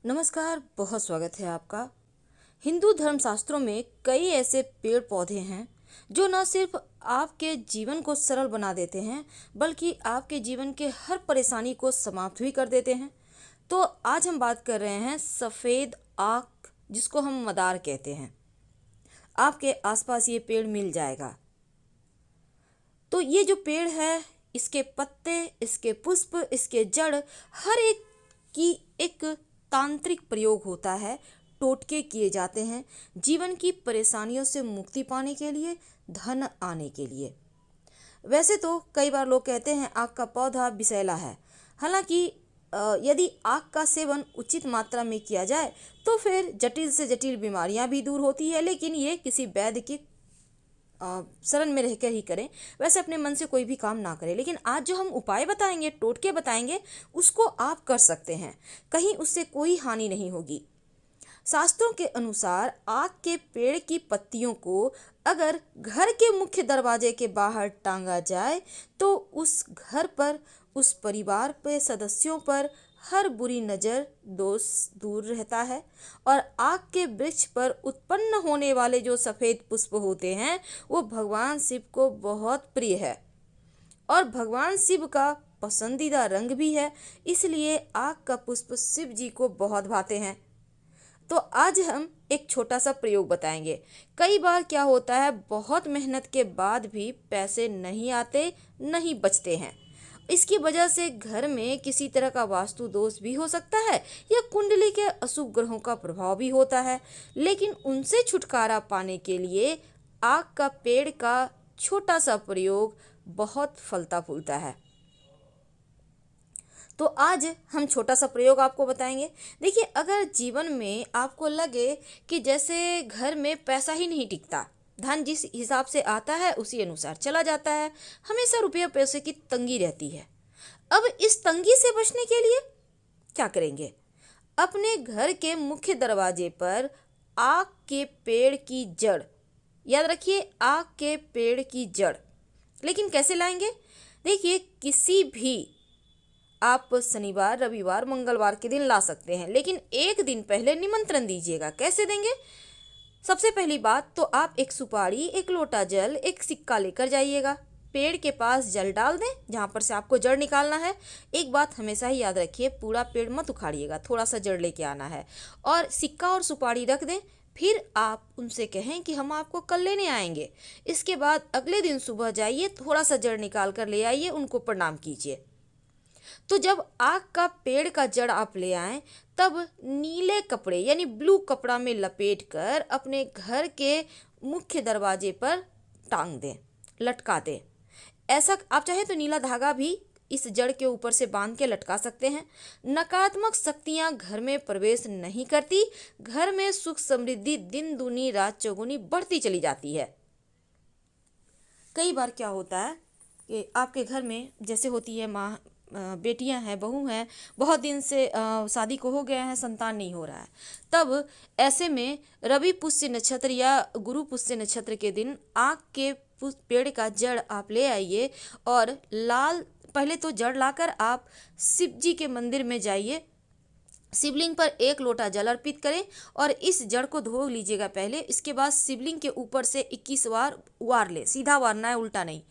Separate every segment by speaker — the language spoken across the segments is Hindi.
Speaker 1: नमस्कार, बहुत स्वागत है आपका। हिंदू धर्मशास्त्रों में कई ऐसे पेड़ पौधे हैं जो न सिर्फ आपके जीवन को सरल बना देते हैं बल्कि आपके जीवन के हर परेशानी को समाप्त भी कर देते हैं। तो आज हम बात कर रहे हैं सफ़ेद आक, जिसको हम मदार कहते हैं। आपके आसपास ये पेड़ मिल जाएगा। तो ये जो पेड़ है, इसके पत्ते, इसके पुष्प, इसके जड़, हर एक की एक तांत्रिक प्रयोग होता है। टोटके किए जाते हैं जीवन की परेशानियों से मुक्ति पाने के लिए, धन आने के लिए। वैसे तो कई बार लोग कहते हैं आक का पौधा विषैला है। हालांकि यदि आक का सेवन उचित मात्रा में किया जाए तो फिर जटिल से जटिल बीमारियां भी दूर होती है, लेकिन ये किसी वैद्य की शरण में रहकर ही करें। वैसे अपने मन से कोई भी काम ना करें, लेकिन आज जो हम उपाय बताएंगे, टोटके बताएंगे, उसको आप कर सकते हैं। कहीं उससे कोई हानि नहीं होगी। शास्त्रों के अनुसार आक के पेड़ की पत्तियों को अगर घर के मुख्य दरवाजे के बाहर टांगा जाए तो उस घर पर, उस परिवार पे सदस्यों पर हर बुरी नज़र, दोष दूर रहता है। और आक के वृक्ष पर उत्पन्न होने वाले जो सफ़ेद पुष्प होते हैं वो भगवान शिव को बहुत प्रिय है और भगवान शिव का पसंदीदा रंग भी है, इसलिए आक का पुष्प शिव जी को बहुत भाते हैं। तो आज हम एक छोटा सा प्रयोग बताएंगे। कई बार क्या होता है, बहुत मेहनत के बाद भी पैसे नहीं आते, नहीं बचते हैं। इसकी वजह से घर में किसी तरह का वास्तु दोष भी हो सकता है या कुंडली के अशुभ ग्रहों का प्रभाव भी होता है। लेकिन उनसे छुटकारा पाने के लिए आक का पेड़ का छोटा सा प्रयोग बहुत फलता फूलता है। तो आज हम छोटा सा प्रयोग आपको बताएंगे। देखिए, अगर जीवन में आपको लगे कि जैसे घर में पैसा ही नहीं टिकता, धन जिस हिसाब से आता है उसी अनुसार चला जाता है, हमेशा रुपये पैसे की तंगी रहती है। अब इस तंगी से बचने के लिए क्या करेंगे? अपने घर के मुख्य दरवाजे पर आक के पेड़ की जड़, याद रखिए आक के पेड़ की जड़। लेकिन कैसे लाएंगे? देखिए, किसी भी आप शनिवार, रविवार, मंगलवार के दिन ला सकते हैं, लेकिन एक दिन पहले निमंत्रण दीजिएगा। कैसे देंगे? सबसे पहली बात तो आप एक सुपारी, एक लोटा जल, एक सिक्का लेकर जाइएगा। पेड़ के पास जल डाल दें जहाँ पर से आपको जड़ निकालना है। एक बात हमेशा ही याद रखिए, पूरा पेड़ मत उखाड़िएगा, थोड़ा सा जड़ लेके आना है। और सिक्का और सुपारी रख दें। फिर आप उनसे कहें कि हम आपको कल लेने आएंगे। इसके बाद अगले दिन सुबह जाइए, थोड़ा सा जड़ निकाल कर ले आइए, उनको प्रणाम कीजिए। तो जब आक का पेड़ का जड़ आप ले आएं, तब नीले कपड़े यानी ब्लू कपड़ा में लपेट कर अपने घर के मुख्य दरवाजे पर टांग दें, लटका दें। ऐसा आप चाहे तो नीला धागा भी इस जड़ के ऊपर से बांध के लटका सकते हैं। नकारात्मक शक्तियां घर में प्रवेश नहीं करती, घर में सुख समृद्धि दिन दूनी रात चौगुनी बढ़ती चली जाती है। कई बार क्या होता है कि आपके घर में जैसे होती है माँ, बेटियां हैं, बहू हैं, बहुत दिन से शादी को हो गया है, संतान नहीं हो रहा है। तब ऐसे में रवि पुष्य नक्षत्र या गुरु पुष्य नक्षत्र के दिन आक के पेड़ का जड़ आप ले आइए और लाल, पहले तो जड़ लाकर आप शिव जी के मंदिर में जाइए, शिवलिंग पर एक लोटा जल अर्पित करें और इस जड़ को धो लीजिएगा पहले। इसके बाद शिवलिंग के ऊपर से 21 बार वार लें, सीधा वारना है, उल्टा नहीं।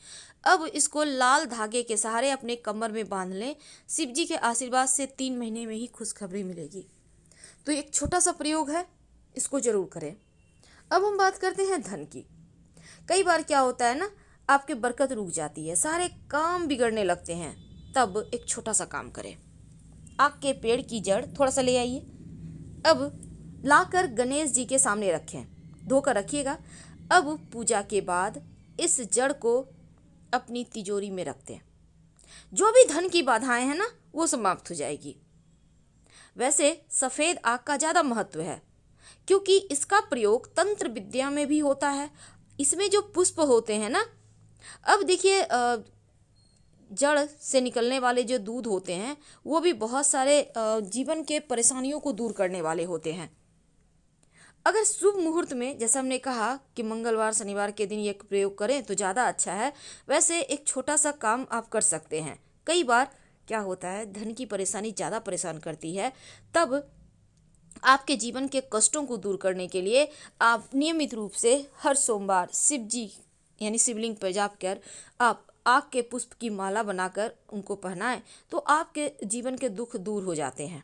Speaker 1: अब इसको लाल धागे के सहारे अपने कमर में बांध लें। शिव जी के आशीर्वाद से 3 महीने में ही खुशखबरी मिलेगी। तो एक छोटा सा प्रयोग है, इसको जरूर करें। अब हम बात करते हैं धन की। कई बार क्या होता है ना, आपकी बरकत रुक जाती है, सारे काम बिगड़ने लगते हैं। तब एक छोटा सा काम करें, आक के पेड़ की जड़ थोड़ा सा ले आइए। अब लाकर गणेश जी के सामने रखें, धोकर रखिएगा। अब पूजा के बाद इस जड़ को अपनी तिजोरी में रख दें। जो भी धन की बाधाएं हैं ना, वो समाप्त हो जाएगी। वैसे सफ़ेद आक का ज़्यादा महत्व है क्योंकि इसका प्रयोग तंत्र विद्या में भी होता है। इसमें जो पुष्प होते हैं ना, अब देखिए जड़ से निकलने वाले जो दूध होते हैं वो भी बहुत सारे जीवन के परेशानियों को दूर करने वाले होते हैं। अगर शुभ मुहूर्त में, जैसा हमने कहा कि मंगलवार, शनिवार के दिन ये प्रयोग करें तो ज़्यादा अच्छा है। वैसे एक छोटा सा काम आप कर सकते हैं। कई बार क्या होता है, धन की परेशानी ज़्यादा परेशान करती है, तब आपके जीवन के कष्टों को दूर करने के लिए आप नियमित रूप से हर सोमवार शिव जी यानी शिवलिंग पर जाकर आप आक के पुष्प की माला बनाकर उनको पहनाएं तो आपके जीवन के दुख दूर हो जाते हैं।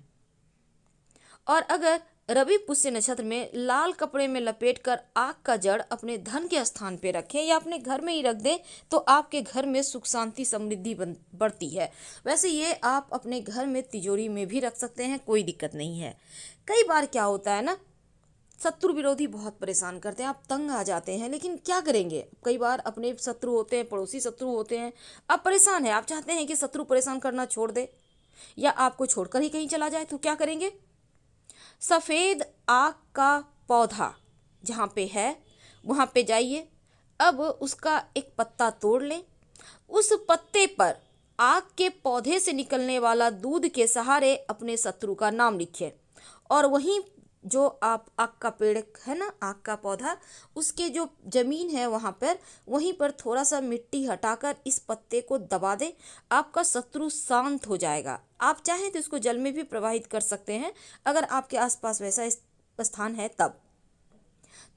Speaker 1: और अगर रवि पुष्य नक्षत्र में लाल कपड़े में लपेटकर आग का जड़ अपने धन के स्थान पे रखें या अपने घर में ही रख दें तो आपके घर में सुख शांति समृद्धि बढ़ती है। वैसे ये आप अपने घर में तिजोरी में भी रख सकते हैं, कोई दिक्कत नहीं है। कई बार क्या होता है ना, शत्रु विरोधी बहुत परेशान करते हैं, आप तंग आ जाते हैं, लेकिन क्या करेंगे। कई बार अपने शत्रु होते हैं, पड़ोसी शत्रु होते हैं, आप परेशान हैं, आप चाहते हैं कि शत्रु परेशान करना छोड़ दे या आपको छोड़कर ही कहीं चला जाए, तो क्या करेंगे। सफ़ेद आक का पौधा जहाँ पे है वहाँ पे जाइए, अब उसका एक पत्ता तोड़ लें, उस पत्ते पर आक के पौधे से निकलने वाला दूध के सहारे अपने शत्रु का नाम लिखिए और वहीं जो आप आक का पेड़ है ना, आक का पौधा, उसके जो जमीन है वहाँ पर वहीं पर थोड़ा सा मिट्टी हटाकर इस पत्ते को दबा दें, आपका शत्रु शांत हो जाएगा। आप चाहें तो इसको जल में भी प्रवाहित कर सकते हैं अगर आपके आसपास वैसा स्थान है तब।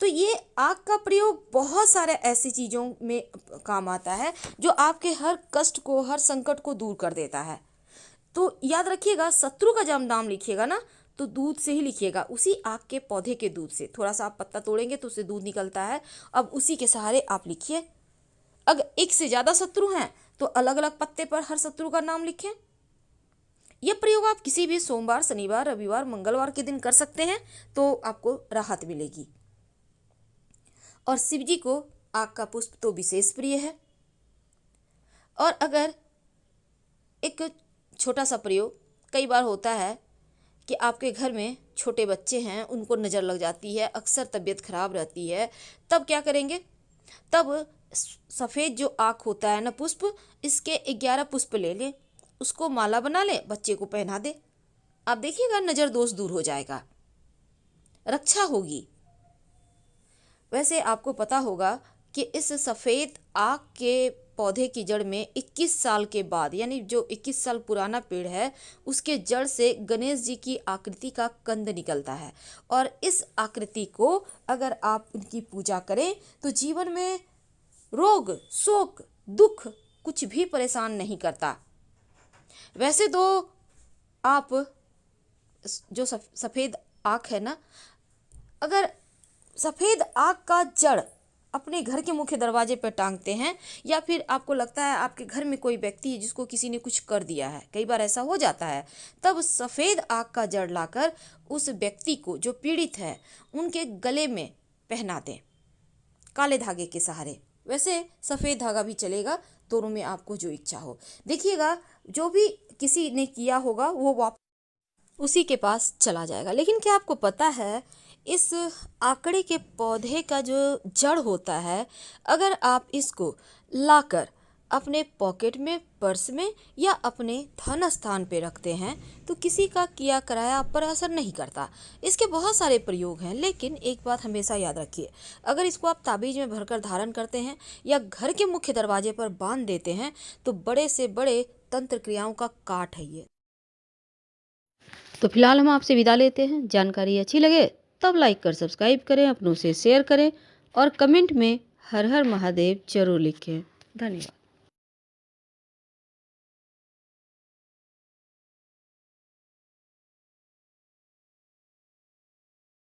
Speaker 1: तो ये आग का प्रयोग बहुत सारे ऐसी चीज़ों में काम आता है जो आपके हर कष्ट को, हर संकट को दूर कर देता है। तो याद रखिएगा, शत्रु का जब नाम लिखिएगा ना तो दूध से ही लिखिएगा, उसी आग के पौधे के दूध से। थोड़ा सा आप पत्ता तोड़ेंगे तो उससे दूध निकलता है, अब उसी के सहारे आप लिखिए। अगर एक से ज़्यादा शत्रु हैं तो अलग अलग पत्ते पर हर शत्रु का नाम लिखें। यह प्रयोग आप किसी भी सोमवार, शनिवार, रविवार, मंगलवार के दिन कर सकते हैं तो आपको राहत मिलेगी। और शिव जी को आग का पुष्प तो विशेष प्रिय है। और अगर एक छोटा सा प्रयोग, कई बार होता है कि आपके घर में छोटे बच्चे हैं, उनको नज़र लग जाती है, अक्सर तबीयत खराब रहती है, तब क्या करेंगे। तब सफ़ेद जो आँख होता है ना पुष्प, इसके 11 पुष्प ले लें, उसको माला बना लें, बच्चे को पहना दें, आप देखिएगा नज़र दोष दूर हो जाएगा, रक्षा होगी। वैसे आपको पता होगा कि इस सफ़ेद आक के पौधे की जड़ में 21 साल के बाद, यानी जो 21 साल पुराना पेड़ है उसके जड़ से गणेश जी की आकृति का कंद निकलता है और इस आकृति को अगर आप उनकी पूजा करें तो जीवन में रोग, शोक, दुख कुछ भी परेशान नहीं करता। वैसे तो आप जो सफ़ेद आक है ना, अगर सफ़ेद आग का जड़ अपने घर के मुख्य दरवाजे पर टांगते हैं या फिर आपको लगता है आपके घर में कोई व्यक्ति है जिसको किसी ने कुछ कर दिया है, कई बार ऐसा हो जाता है, तब सफ़ेद आग का जड़ लाकर उस व्यक्ति को जो पीड़ित है उनके गले में पहना दें काले धागे के सहारे। वैसे सफ़ेद धागा भी चलेगा, दोनों में आपको जो इच्छा हो। देखिएगा, जो भी किसी ने किया होगा वो वापस उसी के पास चला जाएगा। लेकिन क्या आपको पता है, इस आकड़े के पौधे का जो जड़ होता है, अगर आप इसको लाकर अपने पॉकेट में, पर्स में या अपने धन स्थान पे रखते हैं तो किसी का किया कराया आप पर असर नहीं करता। इसके बहुत सारे प्रयोग हैं, लेकिन एक बात हमेशा याद रखिए, अगर इसको आप ताबीज़ में भरकर धारण करते हैं या घर के मुख्य दरवाजे पर बांध देते हैं तो बड़े से बड़े तंत्र क्रियाओं का काट है ये। तो फिलहाल हम आपसे विदा लेते हैं। जानकारी अच्छी लगे तब लाइक कर सब्सक्राइब करें, अपनों से शेयर करें और कमेंट में हर हर महादेव जरूर लिखें। धन्यवाद।